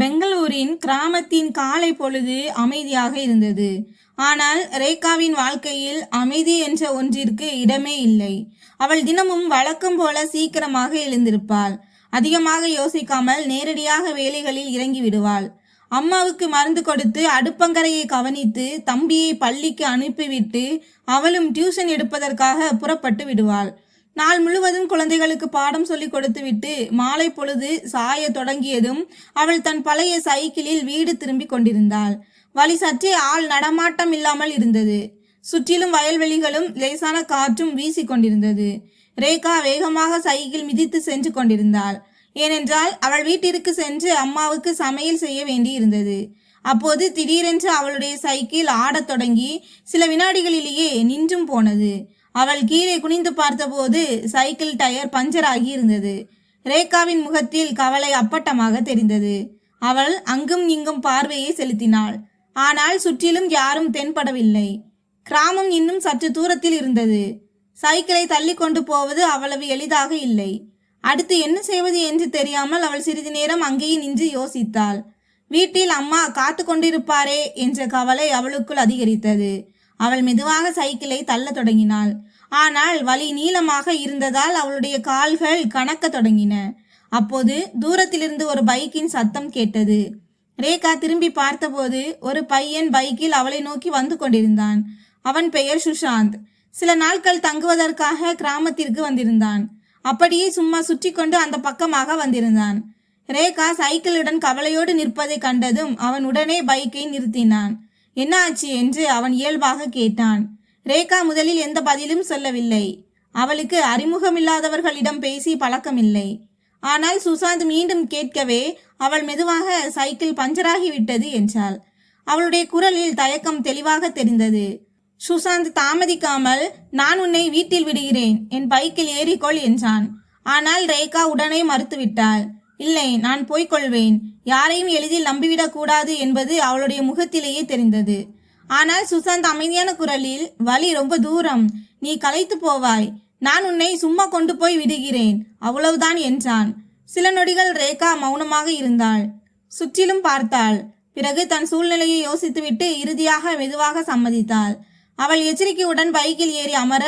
பெங்களூரின் கிராமத்தின் காலை பொழுது அமைதியாக இருந்தது. ஆனால் ரேகாவின் வாழ்க்கையில் அமைதி என்ற ஒன்றிற்கு இடமே இல்லை. அவள் தினமும் வழக்கம் போல சீக்கிரமாக எழுந்திருப்பாள். அதிகமாக யோசிக்காமல் நேரடியாக வேலைகளில் இறங்கி விடுவாள். அம்மாவுக்கு மருந்து கொடுத்து அடுப்பங்கரையை கவனித்து தம்பியை பள்ளிக்கு அனுப்பிவிட்டு அவளும் டியூஷன் எடுப்பதற்காக புறப்பட்டு விடுவாள். நாள் முழுவதும் குழந்தைகளுக்கு பாடம் சொல்லி கொடுத்துவிட்டு மாலை பொழுது சாய தொடங்கியதும் அவள் தன் பழைய சைக்கிளில் வீடு திரும்பி கொண்டிருந்தாள். வழி சற்றே ஆள் நடமாட்டம் இல்லாமல் இருந்தது. சுற்றிலும் வயல்வெளிகளும் லேசான காற்றும் வீசி கொண்டிருந்தது. ரேகா வேகமாக சைக்கிள் மிதித்து சென்று கொண்டிருந்தாள். ஏனென்றால் அவள் வீட்டிற்கு சென்று அம்மாவுக்கு சமையல் செய்ய வேண்டி இருந்தது. அப்போது திடீரென்று அவளுடைய சைக்கிள் ஆடத் தொடங்கி சில வினாடிகளிலேயே நின்றும் போனது. அவள் கீழே குனிந்து பார்த்தபோது சைக்கிள் டயர் பஞ்சர் ஆகி இருந்தது. ரேகாவின் முகத்தில் கவலை அப்பட்டமாக தெரிந்தது. அவள் அங்கும் இங்கும் பார்வையை செலுத்தினாள். ஆனால் சுற்றிலும் யாரும் தென்படவில்லை. கிராமம் இன்னும் சற்று தூரத்தில் இருந்தது. சைக்கிளை தள்ளி கொண்டு போவது அவ்வளவு எளிதாக இல்லை. அடுத்து என்ன செய்வது என்று தெரியாமல் அவள் சிறிது நேரம் அங்கேயே நின்று யோசித்தாள். வீட்டில் அம்மா காத்து கொண்டிருப்பாரே என்ற கவலை அவளுக்குள் அதிகரித்தது. அவள் மெதுவாக சைக்கிளை தள்ள தொடங்கினாள். ஆனால் வழி நீளமாக இருந்ததால் அவளுடைய கால்கள் கணக்க தொடங்கின. அப்போது தூரத்திலிருந்து ஒரு பைக்கின் சத்தம் கேட்டது. ரேகா திரும்பி பார்த்தபோது ஒரு பையன் பைக்கில் அவளை நோக்கி வந்து கொண்டிருந்தான். அவன் பெயர் சுஷாந்த். சில நாட்கள் தங்குவதற்காக கிராமத்திற்கு வந்திருந்தான். அப்படியே சும்மா சுற்றி கொண்டு அந்த பக்கமாக வந்திருந்தான். ரேகா சைக்கிளுடன் கவலையோடு நிற்பதை கண்டதும் அவன் உடனே பைக்கை நிறுத்தினான். என்ன ஆச்சு என்று அவன் இயல்பாக கேட்டான். ரேகா முதலில் எந்த பதிலும் சொல்லவில்லை. அவளுக்கு அறிமுகமில்லாதவர்களிடம் பேசி பழக்கமில்லை. ஆனால் சுசாந்த் மீண்டும் கேட்கவே அவள் மெதுவாக சைக்கிள் பஞ்சராகிவிட்டது என்றாள். அவளுடைய குரலில் தயக்கம் தெளிவாக தெரிந்தது. சுசாந்த் தாமதிக்காமல், நான் உன்னை வீட்டில் விடுகிறேன், என் பைக்கில் ஏறிக்கொள் என்றான். ஆனால் ரேகா உடனே மறுத்துவிட்டாள். இல்லை, நான் போய்கொள்வேன். யாரையும் எளிதில் நம்பிவிடக் கூடாது என்பது அவளுடைய முகத்திலேயே தெரிந்தது. ஆனால் சுசாந்த் அமைதியான குரலில், வழி ரொம்ப தூரம், நீ களைத்து போவாய், நான் உன்னை சும்மா கொண்டு போய் விடுகிறேன், அவ்வளவுதான் என்றான். சில நொடிகள் ரேகா மௌனமாக இருந்தாள். சுற்றிலும் பார்த்தாள். பிறகு தன் சூழ்நிலையை யோசித்துவிட்டு இறுதியாக மெதுவாக சம்மதித்தாள். அவள் எச்சரிக்கையுடன் பைக்கில் ஏறி அமர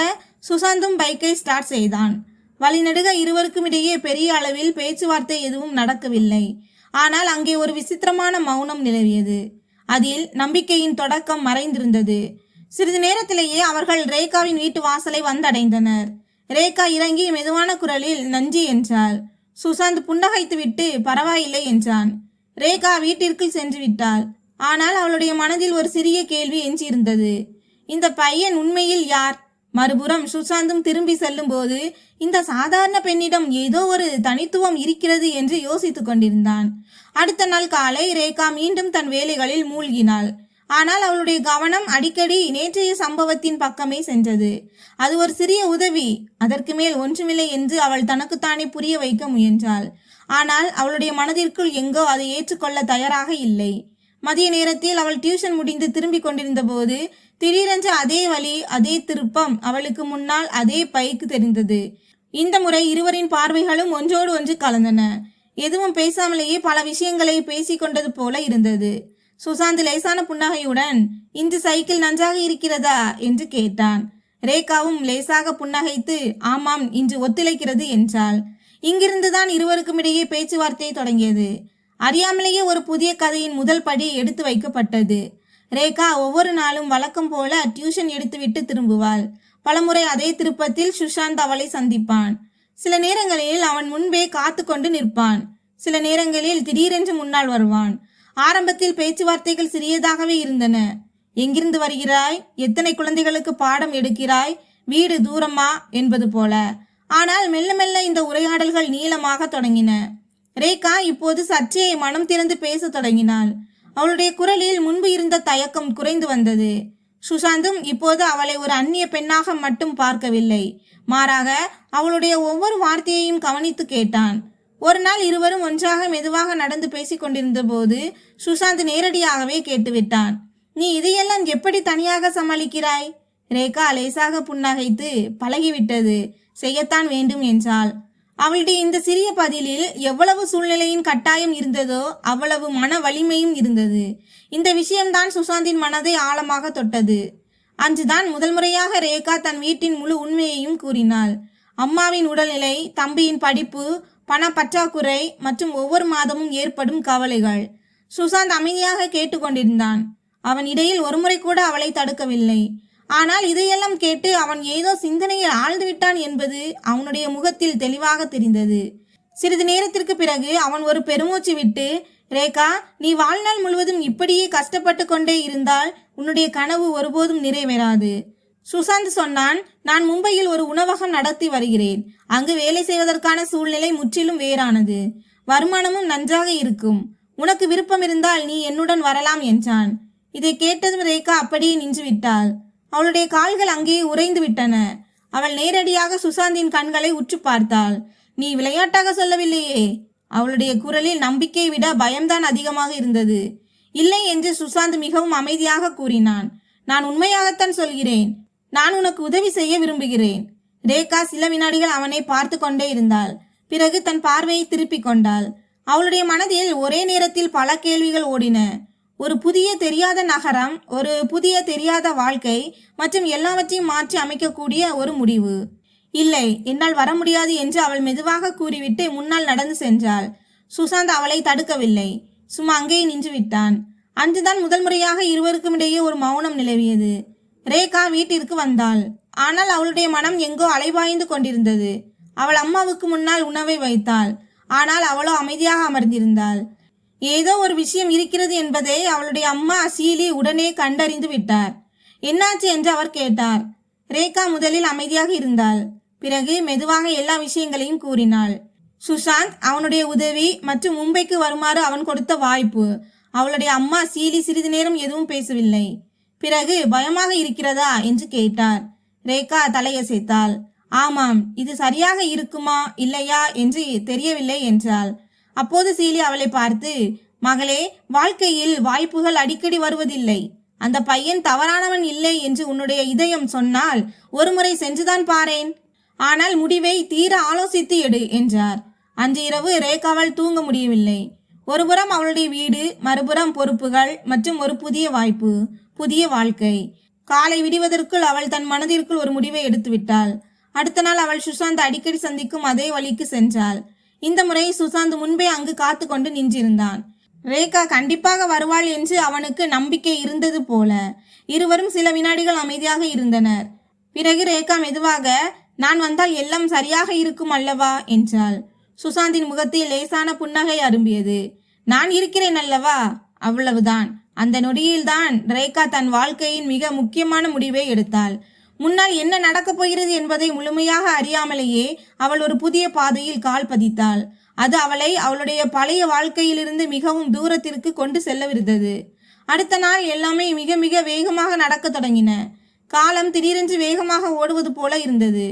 சுசாந்தும் பைக்கை ஸ்டார்ட் செய்தான். வழிநெடுக இருவருக்கும் இடையே பெரிய அளவில் பேச்சுவார்த்தை எதுவும் நடக்கவில்லை. ஆனால் அங்கே ஒரு விசித்திரமான மௌனம் நிலவியது. அதில் நம்பிக்கையின் தொடக்கம் மறைந்திருந்தது. சிறிது நேரத்திலேயே அவர்கள் ரேகாவின் வீட்டு வாசலை வந்தடைந்தனர். ரேகா இறங்கி மெதுவான குரலில் நன்றி என்றாள். சுசாந்த் புன்னகைத்துவிட்டு பரவாயில்லை என்றான். ரேகா வீட்டிற்கு சென்று விட்டாள். ஆனால் அவளுடைய மனதில் ஒரு சிறிய கேள்வி எஞ்சியிருந்தது. இந்த பையன் உண்மையில் யார்? மறுபுறம் சுசாந்தும் திரும்பி செல்லும் போது இந்த சாதாரண பெண்ணிடம் ஏதோ ஒரு தனித்துவம் இருக்கிறது என்று யோசித்துக் கொண்டிருந்தான். அடுத்த நாள் காலை ரேகா மீண்டும் தன் வேலைகளில் மூழ்கினாள். ஆனால் அவளுடைய கவனம் அடிக்கடி நேற்றைய சம்பவத்தின் பக்கமே சென்றது. அது ஒரு சிறிய உதவி, அதற்கு மேல் ஒன்றுமில்லை என்று அவள் தனக்குத்தானே புரிய வைக்க முயன்றாள். ஆனால் அவளுடைய மனதிற்குள் எங்கோ அதை ஏற்றுக்கொள்ள தயாராக இல்லை. மதிய நேரத்தில் அவள் டியூஷன் முடிந்து திரும்பி கொண்டிருந்த போது திடீரென்று அதே வழி, அதே திருப்பம், அவளுக்கு முன்னால் அதே பைக்கு தெரிந்தது. இந்த முறை இருவரின் பார்வைகளும் ஒன்றோடு ஒன்று கலந்தன. எதுவும் பேசாமலேயே பல விஷயங்களை பேசி கொண்டது போல இருந்தது. சுசாந்த் லேசான புன்னகையுடன், இந்த சைக்கிள் நன்றாக இருக்கிறதா என்று கேட்டான். ரேகாவும் லேசாக புன்னகைத்து, ஆமாம், இன்று ஒத்துழைக்கிறது என்றாள். இங்கிருந்துதான் இருவருக்கும் இடையே பேச்சுவார்த்தை தொடங்கியது. அறியாமலேயே ஒரு புதிய கதையின் முதல் படி எடுத்து வைக்கப்பட்டது. ரேகா ஒவ்வொரு நாளும் வழக்கம் போல டியூஷன் எடுத்துவிட்டு திரும்புவாள். பலமுறை அதே திருப்பத்தில் சுஷாந்த் அவளை சந்திப்பான். சில நேரங்களில் அவன் முன்பே காத்து கொண்டு நிற்பான். சில நேரங்களில் திடீரென்று முன்னால் வருவான். ஆரம்பத்தில் பேச்சுவார்த்தைகள் சிறியதாகவே இருந்தன. எங்கிருந்து வருகிறாய், எத்தனை குழந்தைகளுக்கு பாடம் எடுக்கிறாய், வீடு தூரமா என்பது போல. ஆனால் மெல்ல மெல்ல இந்த உரையாடல்கள் நீளமாக தொடங்கின. ரேகா இப்போது சற்றே மனம் திறந்து பேச தொடங்கினாள். அவளுடைய குரலில் முன்பு இருந்த தயக்கம் குறைந்து வந்தது. சுஷாந்தும் இப்போது அவளை ஒரு அந்நிய பெண்ணாக மட்டும் பார்க்கவில்லை. மாறாக அவளுடைய ஒவ்வொரு வார்த்தையையும் கவனித்து கேட்டான். ஒரு நாள் இருவரும் ஒன்றாக மெதுவாக நடந்து பேசி கொண்டிருந்த போது சுஷாந்த் நேரடியாகவே கேட்டுவிட்டான். நீ இதையெல்லாம் எப்படி தனியாக சமாளிக்கிறாய்? ரேகா லேசாக புன்னகைத்து, பழகிவிட்டது, செய்யத்தான் வேண்டும் என்றாள். அவளுடைய இந்த சிறிய பதிலில் எவ்வளவு சூழ்நிலையின் கட்டாயம் இருந்ததோ அவ்வளவு மன வலிமையும் இருந்தது. இந்த விஷயம்தான் சுசாந்தின் மனதை ஆழமாக தொட்டது. அன்றுதான் முதல் முறையாக ரேகா தன் வீட்டின் முழு உண்மையையும் கூறினாள். அம்மாவின் உடல்நிலை, தம்பியின் படிப்பு, பண பற்றாக்குறை மற்றும் ஒவ்வொரு மாதமும் ஏற்படும் கவலைகள். சுசாந்த் அமைதியாக கேட்டுக்கொண்டிருந்தான். அவன் இடையில் ஒருமுறை கூட அவளை தடுக்கவில்லை. ஆனால் இதையெல்லாம் கேட்டு அவன் ஏதோ சிந்தனையில் ஆழ்ந்து விட்டான் என்பது அவனுடைய முகத்தில் தெளிவாக தெரிந்தது. சிறிது நேரத்திற்கு பிறகு அவன் ஒரு பெருமூச்சு விட்டு, ரேகா, நீ வாழ்நாள் முழுவதும் இப்படியே கஷ்டப்பட்டு கொண்டே இருந்தால் உன்னுடைய கனவு ஒருபோதும் நிறைவேறாது. சுசாந்த் சொன்னான், நான் மும்பையில் ஒரு உணவகம் நடத்தி வருகிறேன். அங்கு வேலை செய்வதற்கான சூழ்நிலை முற்றிலும் வேறானது. வருமானமும் நன்றாக இருக்கும். உனக்கு விருப்பம் இருந்தால் நீ என்னுடன் வரலாம் என்றான். இதை கேட்டதும் ரேகா அப்படியே நின்று விட்டாள். அவளுடைய கால்கள் அங்கேயே உறைந்து விட்டன. அவள் நேரடியாக சுசாந்தின் கண்களை உற்று பார்த்தாள். நீ விளையாட்டாக சொல்லவில்லையே. அவளுடைய குரலில் நம்பிக்கையை விட பயம்தான் அதிகமாக இருந்தது. இல்லை என்று சுசாந்த் மிகவும் அமைதியாக கூறினான். நான் உண்மையாகத்தான் சொல்கிறேன். நான் உனக்கு உதவி செய்ய விரும்புகிறேன். ரேகா சில வினாடிகள் அவனை பார்த்து கொண்டே இருந்தாள். பிறகு தன் பார்வையை திருப்பிக் கொண்டாள். அவளுடைய மனதில் ஒரே நேரத்தில் பல கேள்விகள் ஓடின. ஒரு புதிய தெரியாத நகரம், ஒரு புதிய தெரியாத வாழ்க்கை மற்றும் எல்லாவற்றையும் மாற்றி அமைக்கக்கூடிய ஒரு முடிவு. இல்லை, என்னால் வர முடியாது என்று அவள் மெதுவாக கூறிவிட்டு முன்னால் நடந்து சென்றாள். சுசாந்த் அவளை தடுக்கவில்லை. சும்மா அங்கேயே நின்று விட்டான். அன்றுதான் முதல் முறையாக இருவருக்கும் இடையே ஒரு மௌனம் நிலவியது. ரேகா வீட்டிற்கு வந்தாள். ஆனால் அவளுடைய மனம் எங்கோ அலைபாய்ந்து கொண்டிருந்தது. அவள் அம்மாவுக்கு முன்னால் உணவை வைத்தாள். ஆனால் அவளோ அமைதியாக அமர்ந்திருந்தாள். ஏதோ ஒரு விஷயம் இருக்கிறது என்பதை அவளுடைய அம்மா சீலி உடனே கண்டறிந்து விட்டார். என்னாச்சு என்று அவர் கேட்டார். ரேகா முதலில் அமைதியாக இருந்தாள். பிறகு மெதுவாக எல்லா விஷயங்களையும் கூறினாள். சுசாந்த், அவனுடைய உதவி மற்றும் மும்பைக்கு வருமாறு அவன் கொடுத்த வாய்ப்பு. அவளுடைய அம்மா சீலி சிறிது நேரம் எதுவும் பேசவில்லை. பிறகு பயமாக இருக்கிறதா என்று கேட்டார். ரேகா தலையசைத்தாள். ஆமாம், இது சரியாக இருக்குமா இல்லையா என்று தெரியவில்லை என்றாள். அப்போது சீலி அவளை பார்த்து, மகளே, வாழ்க்கையில் வாய்ப்புகள் அடிக்கடி வருவதில்லை. அந்த பையன் தவறானவன் இல்லை என்று உன்னுடைய இதயம் சொன்னால் ஒருமுறை சென்றுதான் பாரேன். ஆனால் முடிவை தீர ஆலோசித்து எடு என்றார். அன்று இரவு ரேகாவால் தூங்க முடியவில்லை. ஒருபுறம் அவளுடைய வீடு, மறுபுறம் பொறுப்புகள் மற்றும் ஒரு புதிய வாய்ப்பு, புதிய வாழ்க்கை. காலை விடுவதற்குள் அவள் தன் மனதிற்குள் ஒரு முடிவை எடுத்துவிட்டாள். அடுத்த நாள் அவள் சுசாந்த் அடிக்கடி சந்திக்கும் அதே வழிக்கு சென்றாள். இந்த முறை சுசாந்த் முன்பே அங்கு காத்து கொண்டு நின்றிருந்தான். ரேகா கண்டிப்பாக வருவாள் என்று அவனுக்கு நம்பிக்கை இருந்தது போல. இருவரும் சில வினாடிகள் அமைதியாக இருந்தனர். பிறகு ரேகா மெதுவாக, நான் வந்தால் எல்லாம் சரியாக இருக்கும் அல்லவா என்றாள். சுசாந்தின் முகத்தில் லேசான புன்னகை அரும்பியது. நான் இருக்கிறேன் அல்லவா, அவ்வளவுதான். அந்த நொடியில்தான் ரேகா தன் வாழ்க்கையின் மிக முக்கியமான முடிவை எடுத்தாள். முன்னால் என்ன நடக்கப் போகிறது என்பதை முழுமையாக அறியாமலேயே அவள் ஒரு புதிய பாதையில் கால் பதித்தாள். அது அவளை அவளுடைய பழைய வாழ்க்கையிலிருந்து மிகவும் தூரத்திற்கு கொண்டு செல்லவிருந்தது. அடுத்த நாள் எல்லாமே மிக மிக வேகமாக நடக்க தொடங்கின. காலம் திடீரென்று வேகமாக ஓடுவது போல இருந்தது.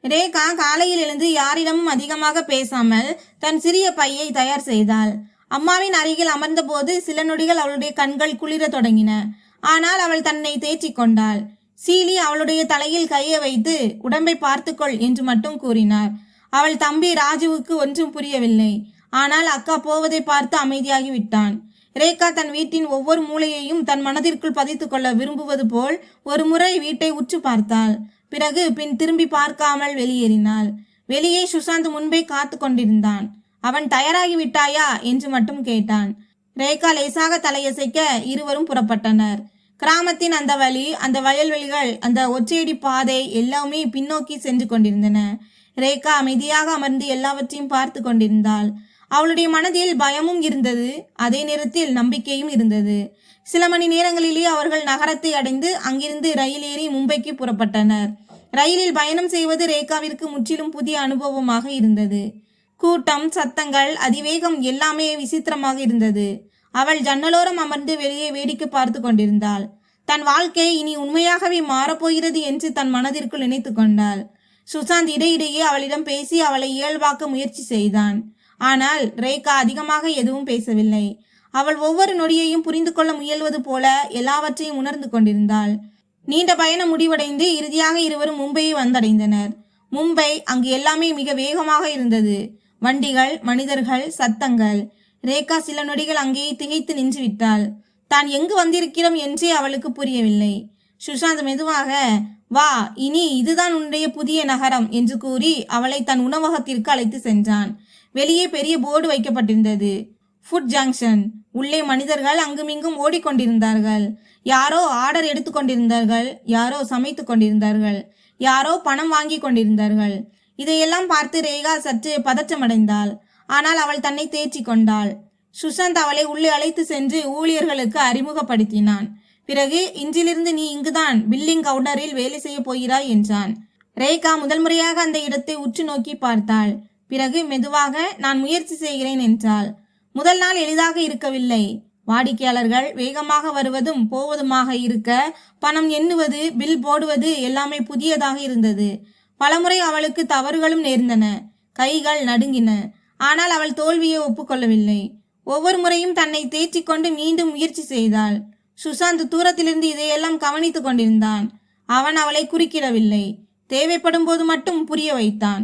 ரேகா காலையில் எழுந்து யாரிடமும் அதிகமாக பேசாமல் தன் சிறிய பையை தயார் செய்தாள். அம்மாவின் அருகில் அமர்ந்தபோது சில நொடிகள் அவளுடைய கண்கள் குளிர தொடங்கின. ஆனால் அவள் தன்னை தேற்றிக் கொண்டாள். சீலி அவளுடைய தலையில் கையை வைத்து, உடம்பை பார்த்துக்கொள் என்று மட்டும் கூறினார். அவள் தம்பி ராஜுவுக்கு ஒன்றும் புரியவில்லை. ஆனால் அக்கா போவதை பார்த்து அமைதியாகி விட்டான். ரேகா தன் வீட்டின் ஒவ்வொரு மூலையையும் தன் மனதிற்குள் பதித்து கொள்ள விரும்புவது போல் ஒரு முறை வீட்டை உற்று பார்த்தாள். பிறகு பின் திரும்பி பார்க்காமல் வெளியேறினாள். வெளியே சுசாந்த் முன்பே காத்து கொண்டிருந்தான். அவன் தயாராகி விட்டாயா என்று மட்டும் கேட்டான். ரேகா லேசாக தலையசைக்க இருவரும் புறப்பட்டனர். கிராமத்தின் அந்த வழி, அந்த வயல்வெளிகள், அந்த ஒற்றையடி பாதை எல்லாமே பின்னோக்கி சென்று கொண்டிருந்தன. ரேகா அமைதியாக அமர்ந்து எல்லாவற்றையும் பார்த்து கொண்டிருந்தாள். அவளுடைய மனதில் பயமும் இருந்தது, அதே நேரத்தில் நம்பிக்கையும் இருந்தது. சில மணி நேரங்களிலே அவர்கள் நகரத்தை அடைந்து அங்கிருந்து ரயில் ஏறி மும்பைக்கு புறப்பட்டனர். ரயிலில் பயணம் செய்வது ரேகாவிற்கு முற்றிலும் புதிய அனுபவமாக இருந்தது. கூட்டம், சத்தங்கள், அதிவேகம் எல்லாமே விசித்திரமாக இருந்தது. அவள் ஜன்னலோரம் அமர்ந்து வெளியே வேடிக்கை பார்த்து கொண்டிருந்தாள். தன் வாழ்க்கை இனி உண்மையாகவே மாறப்போகிறது என்று தன் மனதிற்குள் நினைத்து கொண்டாள். சுசாந்த் இடையிடையே அவளிடம் பேசி அவளை இயல்பாக்க முயற்சி செய்தான். ஆனால் ரேகா அதிகமாக எதுவும் பேசவில்லை. அவள் ஒவ்வொரு நொடியையும் புரிந்து கொள்ள முயல்வது போல எல்லாவற்றையும் உணர்ந்து கொண்டிருந்தாள். நீண்ட பயணம் முடிவடைந்து இறுதியாக இருவரும் மும்பையை வந்தடைந்தனர். மும்பை அங்கு எல்லாமே மிக வேகமாக இருந்தது. வண்டிகள், மனிதர்கள், சத்தங்கள். ரேகா சில நொடிகள் அங்கேயே திகைத்து நின்று விட்டாள். தான் எங்கு வந்திருக்கிறோம் என்றே அவளுக்கு புரியவில்லை. சுஷாந்த் மெதுவாக, வா, இனி இதுதான் உன்னுடைய புதிய நகரம் என்று கூறி அவளை தன் உணவகத்திற்கு அழைத்து சென்றான். வெளியே பெரிய போர்டு வைக்கப்பட்டிருந்தது, ஃபுட் ஜங்ஷன். உள்ளே மனிதர்கள் அங்குமிங்கும் ஓடிக்கொண்டிருந்தார்கள். யாரோ ஆர்டர் எடுத்துக்கொண்டிருந்தார்கள், யாரோ சமைத்து கொண்டிருந்தார்கள், யாரோ பணம் வாங்கி கொண்டிருந்தார்கள். இதையெல்லாம் பார்த்து ரேகா சற்று பதற்றமடைந்தாள். ஆனால் அவள் தன்னை தேர்ச்சி கொண்டாள். சுஷாந்த் அவளை உள்ளே அழைத்து சென்று ஊழியர்களுக்கு அறிமுகப்படுத்தினான். பிறகு, இன்றிலிருந்து நீ இங்குதான் பில்லிங் கவுண்டரில் வேலை செய்ய போகிறாய் என்றான். ரேகா முதல் முறையாக அந்த இடத்தை உற்று நோக்கி பார்த்தாள். பிறகு மெதுவாக, நான் முயற்சி செய்கிறேன் என்றாள். முதல் நாள் எளிதாக இருக்கவில்லை. வாடிக்கையாளர்கள் வேகமாக வருவதும் போவதுமாக இருக்க, பணம் எண்ணுவது, பில் போடுவது எல்லாமே புதியதாக இருந்தது. பலமுறை அவளுக்கு தவறுகளும் நேர்ந்தன. கைகள் நடுங்கின. ஆனால் அவள் தோல்வியை ஒப்புக்கொள்ளவில்லை. ஒவ்வொரு முறையும் தன்னை தேர்ச்சி கொண்டு மீண்டும் முயற்சி செய்தாள். சுஷாந்த் தூரத்திலிருந்து இதையெல்லாம் கவனித்துக் கொண்டிருந்தான். அவன் அவளை குறுக்கிடவில்லை. தேவைப்படும் போது மட்டும் புரிய வைத்தான்.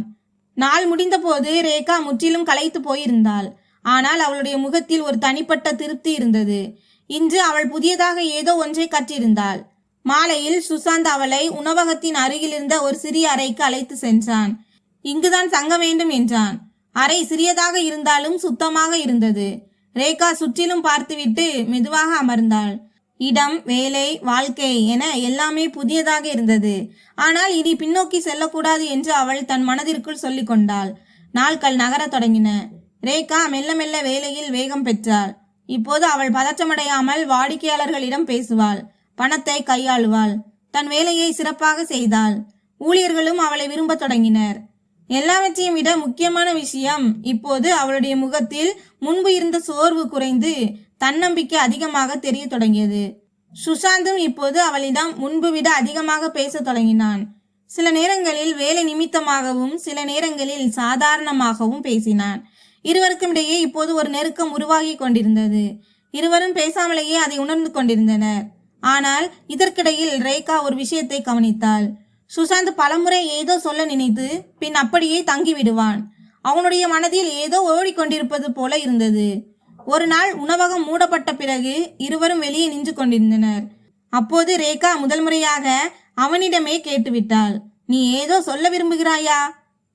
நாள் முடிந்த போது ரேகா முற்றிலும் களைத்து போயிருந்தாள். ஆனால் அவளுடைய முகத்தில் ஒரு தனிப்பட்ட திருப்தி இருந்தது. இன்று அவள் புதியதாக ஏதோ ஒன்றை கற்றிருந்தாள். மாலையில் சுஷாந்த் அவளை உணவகத்தின் அருகில் இருந்த ஒரு சிறிய அறைக்கு அழைத்து சென்றான். இங்குதான் தங்க வேண்டும் என்றான். அறை சிறியதாக இருந்தாலும் சுத்தமாக இருந்தது. ரேகா சுற்றிலும் பார்த்துவிட்டு மெதுவாக அமர்ந்தாள். இடம், வேலை, வாழ்க்கை என எல்லாமே புதியதாக இருந்தது. ஆனால் இனி பின்னோக்கி செல்லக்கூடாது என்று அவள் தன் மனதிற்குள் சொல்லிக் கொண்டாள். நாட்கள் நகரத் தொடங்கின. ரேகா மெல்ல மெல்ல வேலையில் வேகம் பெற்றாள். இப்போது அவள் பதற்றமடையாமல் வாடிக்கையாளர்களிடம் பேசுவாள், பணத்தை கையாளுவாள், தன் வேலையை சிறப்பாக செய்தாள். ஊழியர்களும் அவளை விரும்பத் தொடங்கினர். எல்லாவற்றையும் விட முக்கியமான விஷயம், இப்போது அவளுடைய முகத்தில் முன்பு இருந்த சோர்வு குறைந்து தன்னம்பிக்கை அதிகமாக தெரிய தொடங்கியது. சுஷாந்தும் இப்போது அவளிடம் முன்பு விட அதிகமாக பேசத் தொடங்கினான். சில நேரங்களில் வேலை நிமித்தமாகவும் சில நேரங்களில் சாதாரணமாகவும் பேசினான். இருவருக்கும் இடையே இப்போது ஒரு நெருக்கம் உருவாகி கொண்டிருந்தது. இருவரும் பேசாமலேயே அதை உணர்ந்து கொண்டிருந்தனர். ஆனால் இதற்கிடையில் ரேகா ஒரு விஷயத்தை கவனித்தாள். சுஷாந்த் பலமுறை ஏதோ சொல்ல நினைத்து பின் அப்படியே தங்கிவிடுவான். அவனுடைய மனதில் ஏதோ ஓடிக்கொண்டிருப்பது போல இருந்தது. ஒரு நாள் உணவகம் மூடப்பட்ட பிறகு இருவரும் வெளியே நின்று கொண்டிருந்தனர். அப்போது ரேகா முதல் முறையாக அவனிடமே கேட்டுவிட்டாள், நீ ஏதோ சொல்ல விரும்புகிறாயா?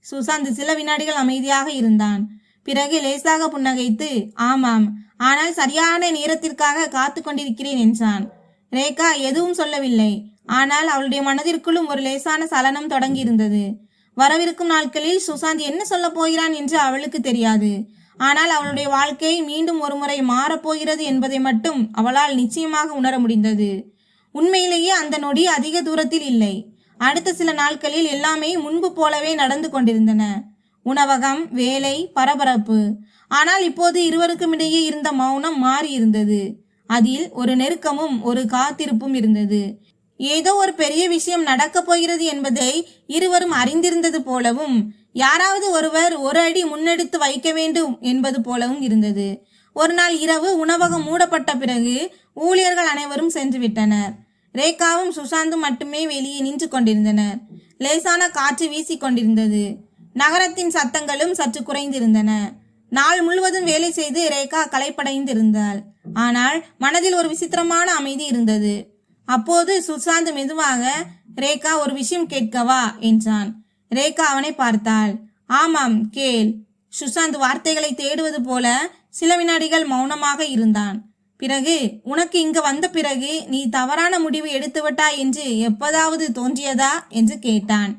சுஷாந்த் சில வினாடிகள் அமைதியாக இருந்தான். பிறகு லேசாக புன்னகைத்து, ஆமாம், ஆனால் சரியான நேரத்திற்காக காத்து கொண்டிருக்கிறேன் என்றான். ரேகா எதுவும் சொல்லவில்லை. ஆனால் அவளுடைய மனதிற்குள்ளும் ஒரு லேசான சலனம் தொடங்கி இருந்தது. வரவிருக்கும் நாட்களில் சுஷாந்த் என்ன சொல்ல போகிறான் என்று அவளுக்கு தெரியாது. ஆனால் அவளுடைய வாழ்க்கை மீண்டும் ஒரு முறை மாறப்போகிறது என்பதை மட்டும் அவளால் நிச்சயமாக உணர முடிந்தது. உண்மையிலேயே அந்த நொடி அதிக தூரத்தில் இல்லை. அடுத்த சில நாட்களில் எல்லாமே முன்பு போலவே நடந்து கொண்டிருந்தன. உணவகம், வேலை, பரபரப்பு. ஆனால் இப்போது இருவருக்கும் இடையே இருந்த மௌனம் மாறி இருந்தது. அதில் ஒரு நெருக்கமும் ஒரு காத்திருப்பும் இருந்தது. ஏதோ ஒரு பெரிய விஷயம் நடக்கப் போகிறது என்பதை இருவரும் அறிந்திருந்தது போலவும், யாராவது ஒருவர் ஒரு அடி முன்னெடுத்து வைக்க வேண்டும் என்பது போலவும் இருந்தது. ஒரு நாள் இரவு உணவகம் மூடப்பட்ட பிறகு ஊழியர்கள் அனைவரும் சென்று விட்டனர். ரேகாவும் சுஷாந்தும் மட்டுமே வெளியே நின்று கொண்டிருந்தனர். லேசான காற்று வீசி கொண்டிருந்தது. நகரத்தின் சத்தங்களும் சற்று குறைந்திருந்தன. நாள் முழுவதும் வேலை செய்து ரேகா களைப்படைந்திருந்தாள். ஆனால் மனதில் ஒரு விசித்திரமான அமைதி இருந்தது. அப்போது சுஷாந்த் மெதுவாக, ரேகா, ஒரு விஷயம் கேட்கவா என்றான். ரேகா அவனை பார்த்தாள். ஆமாம், கேள். சுஷாந்த் வார்த்தைகளை தேடுவது போல சில வினாடிகள் மௌனமாக இருந்தான். பிறகு, உனக்கு இங்கு வந்த பிறகு நீ தவறான முடிவு எடுத்துவிட்டாய் என்று எப்போதாவது தோன்றியதா என்று கேட்டான்.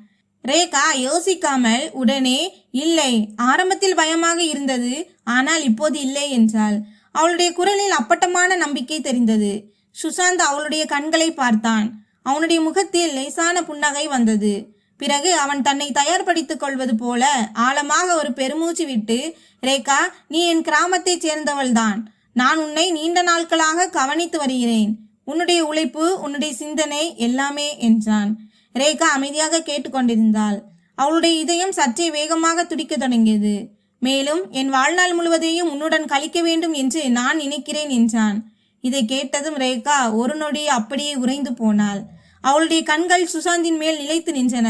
ரேகா யோசிக்காமல் உடனே, இல்லை, ஆரம்பத்தில் பயமாக இருந்தது, ஆனால் இப்போது இல்லை என்றாள். அவளுடைய குரலில் அப்பட்டமான நம்பிக்கை தெரிந்தது. சுஷாந்த் அவளுடைய கண்களை பார்த்தான். அவனுடைய முகத்தில் லேசான புன்னகை வந்தது. பிறகு அவன் தன்னை தயார்படுத்திக் கொள்வது போல ஆழமாக ஒரு பெருமூச்சு விட்டு, ரேகா, நீ என் கிராமத்தைச் சேர்ந்தவள்தான். நான் உன்னை நீண்ட நாட்களாக கவனித்து வருகிறேன். உன்னுடைய உழைப்பு, உன்னுடைய சிந்தனை எல்லாமே என்றான். ரேகா அமைதியாக கேட்டுக்கொண்டிருந்தாள். அவளுடைய இதயம் சற்றே வேகமாக துடிக்க தொடங்கியது. மேலும், என் வாழ்நாள் முழுவதையும் உன்னுடன் கழிக்க வேண்டும் என்று நான் நினைக்கிறேன் என்றான். இதை கேட்டதும் ரேகா ஒரு நொடி அப்படியே உறைந்து போனாள். அவளுடைய கண்கள் சுஷாந்தின் மேல் நிலைத்து நின்றன.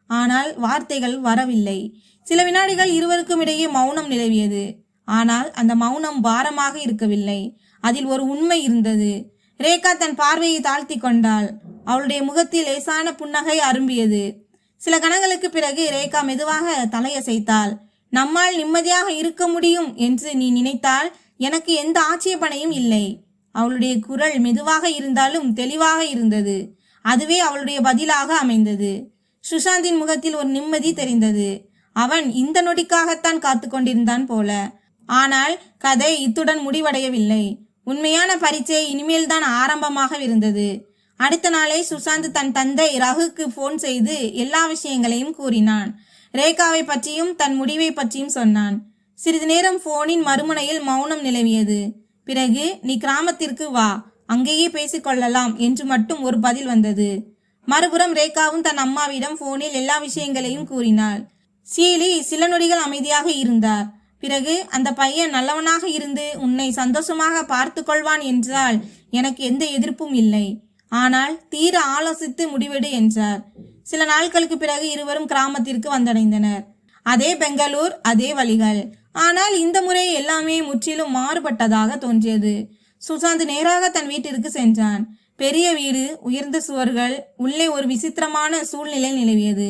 ஆனால் வார்த்தைகள் வரவில்லை. சில வினாடிகள் இருவருக்கும் இடையே மௌனம் நிலவியது. ஆனால் அந்த மௌனம் பாரமாக இருக்கவில்லை. அதில் ஒரு உண்மை இருந்தது. ரேகா தன் பார்வையை தாழ்த்தி கொண்டாள். அவளுடைய முகத்தில் லேசான புன்னகை அரும்பியது. சில கணங்களுக்கு பிறகு ரேகா மெதுவாக தலையசைத்தாள். நம்மால் நிம்மதியாக இருக்க முடியும் என்று நீ நினைத்தால் எனக்கு எந்த ஆட்சேபனையும் இல்லை. அவளுடைய குரல் மெதுவாக இருந்தாலும் தெளிவாக இருந்தது. அதுவே அவளுடைய பதிலாக அமைந்தது. சுஷாந்தின் முகத்தில் ஒரு நிம்மதி தெரிந்தது. அவன் இந்த நொடிக்காகத்தான் காத்து கொண்டிருந்தான் போல. ஆனால் கதை இத்துடன் முடிவடையவில்லை. உண்மையான பரீட்சை இனிமேல்தான் ஆரம்பமாக இருந்தது. அடுத்த நாளே சுஷாந்த் தன் தந்தை ரகுக்கு போன் செய்து எல்லா விஷயங்களையும் கூறினான். ரேகாவை பற்றியும் தன் முடிவை பற்றியும் சொன்னான். சிறிது நேரம் போனின் மறுமுனையில் மௌனம் நிலவியது. பிறகு நீ கிராமத்திற்கு வா, அங்கேயே பேசிக்கொள்ளலாம் என்று மட்டும் ஒரு பதில் வந்தது. மறுபுறம் ரேகாவும் தன் அம்மாவிடம் போனில் எல்லா விஷயங்களையும் கூறினாள். சீலி சில நொடிகள் அமைதியாக இருந்தார். பிறகு அந்த பையன் நல்லவனாக இருந்து உன்னை சந்தோஷமாக பார்த்து கொள்வான் என்றால் எனக்கு எந்த எதிர்ப்பும் இல்லை. ஆனால் தீர ஆலோசித்து முடிவெடு என்றார். சில நாட்களுக்கு பிறகு இருவரும் கிராமத்திற்கு வந்தடைந்தனர். அதே பெங்களூர், அதே வழிகள். ஆனால் இந்த முறை எல்லாமே முற்றிலும் மாறுபட்டதாக தோன்றியது. சுஷாந்த் நேராக தன் வீட்டிற்கு சென்றான். பெரிய வீடு, உயர்ந்த சுவர்கள், உள்ளே ஒரு விசித்திரமான சூழ்நிலை நிலவியது.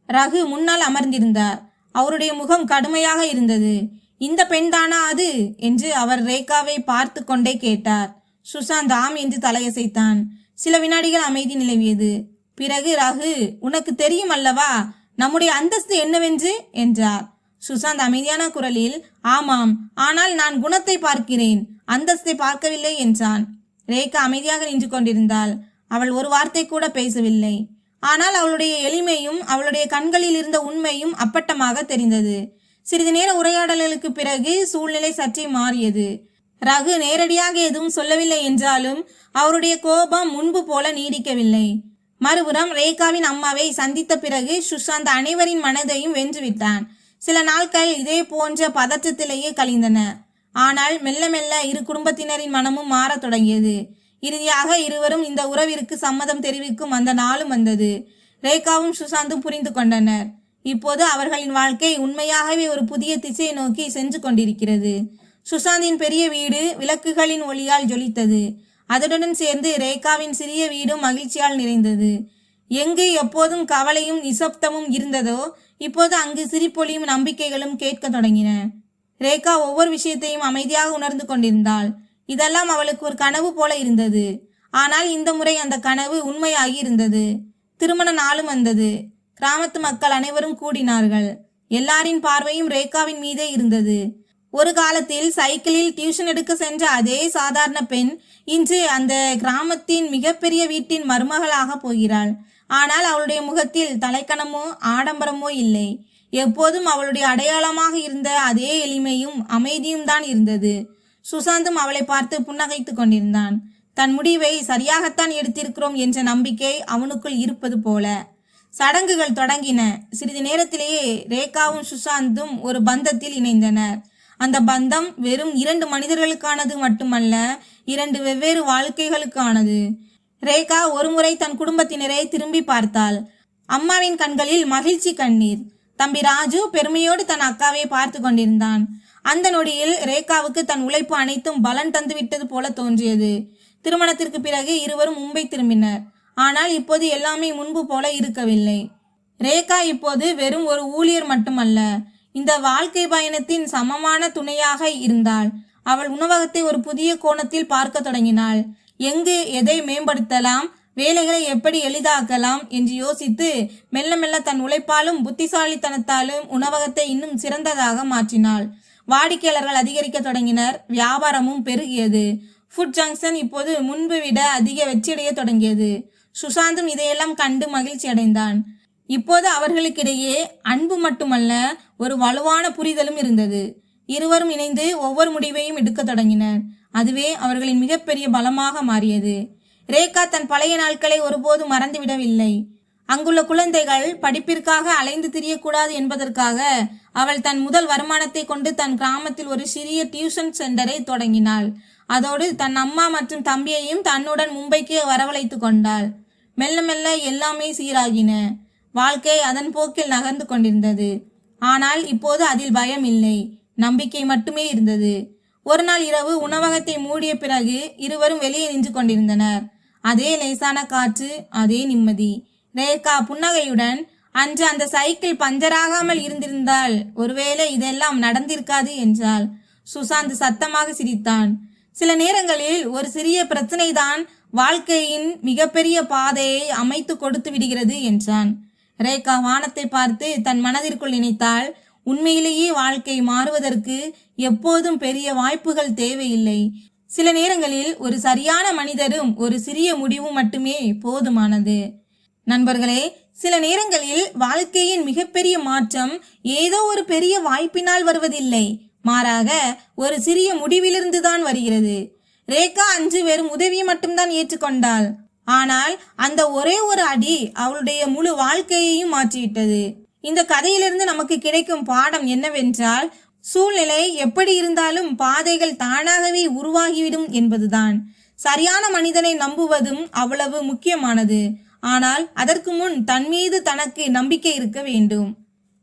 ரகு முன்னால் அமர்ந்திருந்தார். அவருடைய முகம் கடுமையாக இருந்தது. இந்த பெண்தானா அது என்று அவர் ரேகாவை பார்த்து கொண்டே கேட்டார். சுஷாந்த் ஆம் என்று தலையசைத்தான். சில வினாடிகள் அமைதி நிலவியது. பிறகு ரகு, உனக்கு தெரியும் அல்லவா நம்முடைய அந்தஸ்து என்னவென்று என்றார். சுஷாந்த் அமைதியான குரலில் ஆமாம், ஆனால் நான் குணத்தை பார்க்கிறேன், அந்தஸ்தை பார்க்கவில்லை என்றான். ரேகா அமைதியாக நின்று கொண்டிருந்தாள். அவள் ஒரு வார்த்தை கூட பேசவில்லை. ஆனால் அவளுடைய எளிமையும் அவளுடைய கண்களில் இருந்த உண்மையும் அப்பட்டமாக தெரிந்தது. சிறிது நேர உரையாடல்களுக்கு பிறகு சூழ்நிலை சற்றே மாறியது. ரகு நேரடியாக எதுவும் சொல்லவில்லை என்றாலும் அவருடைய கோபம் முன்பு போல நீடிக்கவில்லை. மறுபுறம் ரேகாவின் அம்மாவை சந்தித்த பிறகு சுஷாந்த் அனைவரின் மனதையும் வென்றுவிட்டான். சில நாட்கள் இதே போன்ற பதற்றத்திலேயே கழிந்தன. ஆனால் மெல்ல மெல்ல இரு குடும்பத்தினரின் மனமும் மாறத் தொடங்கியது. இறுதியாக இருவரும் இந்த உறவிற்கு சம்மதம் தெரிவிக்கும் அந்த நாளும் வந்தது. ரேகாவும் சுஷாந்தும் புரிந்து கொண்டனர். இப்போது அவர்களின் வாழ்க்கை உண்மையாகவே ஒரு புதிய திசையை நோக்கி சென்று கொண்டிருக்கிறது. சுஷாந்தின் பெரிய வீடு விளக்குகளின் ஒளியால் ஜொலித்தது. அதனுடன் சேர்ந்து ரேகாவின் சிறிய வீடும் மகிழ்ச்சியால் நிறைந்தது. எங்கு எப்போதும் கவலையும் நிசப்தமும் இருந்ததோ இப்போது அங்கு சிரிப்பொலியும் நம்பிக்கைகளும் கேட்க தொடங்கின. ரேகா ஒவ்வொரு விஷயத்தையும் அமைதியாக உணர்ந்து கொண்டிருந்தாள். இதெல்லாம் அவளுக்கு ஒரு கனவு போல இருந்தது. ஆனால் இந்த முறை அந்த கனவு உண்மையாகி இருந்தது. திருமண நாளும் வந்தது. கிராமத்து மக்கள் அனைவரும் கூடினார்கள். எல்லாரின் பார்வையும் ரேகாவின் மீதே இருந்தது. ஒரு காலத்தில் சைக்கிளில் டியூஷன் எடுக்க சென்ற அதே சாதாரண பெண் இன்று அந்த கிராமத்தின் மிகப்பெரிய வீட்டின் மருமகளாக போகிறாள். ஆனால் அவளுடைய முகத்தில் தலைக்கணமோ ஆடம்பரமோ இல்லை. எப்போதும் அவளுடைய அடையாளமாக இருந்த அதே எளிமையும் அமைதியும் தான் இருந்தது. சுஷாந்தும் அவளை பார்த்து புன்னகைத்து கொண்டிருந்தான். தன் முடிவை சரியாகத்தான் எடுத்திருக்கிறோம் என்ற நம்பிக்கை அவனுக்குள் இருப்பது போல. சடங்குகள் தொடங்கின. சிறிது நேரத்திலேயே ரேகாவும் சுஷாந்தும் ஒரு பந்தத்தில் இணைந்தனர். அந்த பந்தம் வெறும் 2 மனிதர்களுக்கானது மட்டுமல்ல, 2 வெவ்வேறு வாழ்க்கைகளுக்கானது. ரேகா ஒருமுறை தன் குடும்பத்தினரை திரும்பி பார்த்தாள். அம்மாவின் கண்களில் மகிழ்ச்சி கண்ணீர். தம்பி ராஜு பெருமையோடு தன் அக்காவை பார்த்து கொண்டிருந்தான். அந்த நொடியில் ரேகாவுக்கு தன் உழைப்பு அனைத்தும் பலன் தந்துவிட்டது போல தோன்றியது. திருமணத்திற்கு பிறகு இருவரும் மும்பை திரும்பினர். ஆனால் இப்போது எல்லாமே முன்பு போல இருக்கவில்லை. ரேகா இப்போது வெறும் ஒரு ஊழியர் மட்டுமல்ல, இந்த வாழ்க்கை பயணத்தின் சமமான துணையாக இருந்தாள். அவள் உணவகத்தை ஒரு புதிய கோணத்தில் பார்க்க தொடங்கினாள். எங்கு எதை மேம்படுத்தலாம், வேலைகளை எப்படி எளிதாக்கலாம் என்று யோசித்து மெல்ல மெல்ல தன் உழைப்பாலும் புத்திசாலித்தனத்தாலும் உணவகத்தை இன்னும் சிறந்ததாக மாற்றினாள். வாடிக்கையாளர்கள் அதிகரிக்க தொடங்கினர். வியாபாரமும் பெருகியது. ஃபுட் ஜங்ஷன் இப்போது முன்பு விட அதிக வெற்றியடைய தொடங்கியது. சுஷாந்தும் இதையெல்லாம் கண்டு மகிழ்ச்சி அடைந்தான். இப்போது அவர்களுக்கிடையே அன்பு மட்டுமல்ல, ஒரு வலுவான புரிதலும் இருந்தது. இருவரும் இணைந்து ஒவ்வொரு முடிவையும் எடுக்க தொடங்கினர். அதுவே அவர்களின் மிகப்பெரிய பலமாக மாறியது. ரேகா தன் பழைய நாட்களை ஒருபோதும் மறந்துவிடவில்லை. அங்குள்ள குழந்தைகள் படிப்பிற்காக அலைந்து திரியக்கூடாது என்பதற்காக அவள் தன் முதல் வருமானத்தை கொண்டு தன் கிராமத்தில் ஒரு சிறிய டியூஷன் சென்டரை தொடங்கினாள். அதோடு தன் அம்மா மற்றும் தம்பியையும் தன்னுடன் மும்பைக்கு வரவழைத்து கொண்டாள். மெல்ல மெல்ல எல்லாமே சீராகின. வாழ்க்கை அதன் போக்கில் நகர்ந்து கொண்டிருந்தது. ஆனால் இப்போது அதில் பயம் இல்லை, நம்பிக்கை மட்டுமே இருந்தது. ஒரு நாள் இரவு உணவகத்தை மூடிய பிறகு இருவரும் வெளியே நின்று கொண்டிருந்தனர். அதே லேசான காற்று, அதே நிம்மதி. ரேகா புன்னகையுடன், அன்று அந்த சைக்கிள் பஞ்சராகாமல் இருந்திருந்தால் ஒருவேளை இதெல்லாம் நடந்திருக்காது என்றாள். சுசாந்த் சத்தமாக சிரித்தான். சில நேரங்களில் ஒரு சிறிய பிரச்சனை தான் வாழ்க்கையின் மிகப்பெரிய பாதையை அமைத்து கொடுத்து விடுகிறது என்றான். ரேகா வானத்தை பார்த்து தன் மனதிற்குள் நினைத்தாள், உண்மையிலேயே வாழ்க்கை மாறுவதற்கு எப்போதும் பெரிய வாய்ப்புகள் தேவையில்லை. சில நேரங்களில் ஒரு சரியான மனிதரும் ஒரு சிறிய முடிவும் மட்டுமே போதுமானது. நண்பர்களே, சில நேரங்களில் வாழ்க்கையின் மிகப்பெரிய மாற்றம் ஏதோ ஒரு பெரிய வாய்ப்பினால் வருவதில்லை, மாறாக ஒரு சிறிய முடிவிலிருந்து தான் வருகிறது. ரேகா அன்று வெறும் உதவியை மட்டும்தான் ஏற்றுக்கொண்டாள். ஆனால் அந்த ஒரே ஒரு அடி அவளுடைய முழு வாழ்க்கையையும் மாற்றிவிட்டது. இந்த கதையிலிருந்து நமக்கு கிடைக்கும் பாடம் என்னவென்றால், சூழ்நிலை எப்படி இருந்தாலும் பாதைகள் தானாகவே உருவாகிவிடும் என்பதுதான். சரியான மனிதனை நம்புவதும் அவ்வளவு முக்கியமானது. ஆனால் அதற்கு முன் தன் மீது தனக்கு நம்பிக்கை இருக்க வேண்டும்.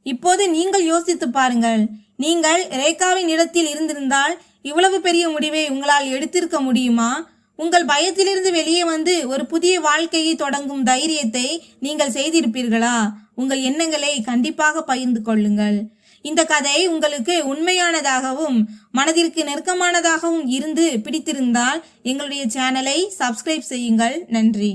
இப்போது நீங்கள் யோசித்து பாருங்கள், நீங்கள் ரேகாவின் இடத்தில் இருந்திருந்தால் இவ்வளவு பெரிய முடிவை உங்களால் எடுத்திருக்க முடியுமா? உங்கள் பயத்திலிருந்து வெளியே வந்து ஒரு புதிய வாழ்க்கையை தொடங்கும் தைரியத்தை நீங்கள் செய்திருப்பீர்களா? உங்கள் எண்ணங்களை கண்டிப்பாக பகிர்ந்து கொள்ளுங்கள். இந்த கதை உங்களுக்கு உண்மையானதாகவும் மனதிற்கு நெருக்கமானதாகவும் இருந்து பிடித்திருந்தால் எங்களுடைய சேனலை சப்ஸ்கிரைப் செய்யுங்கள். நன்றி.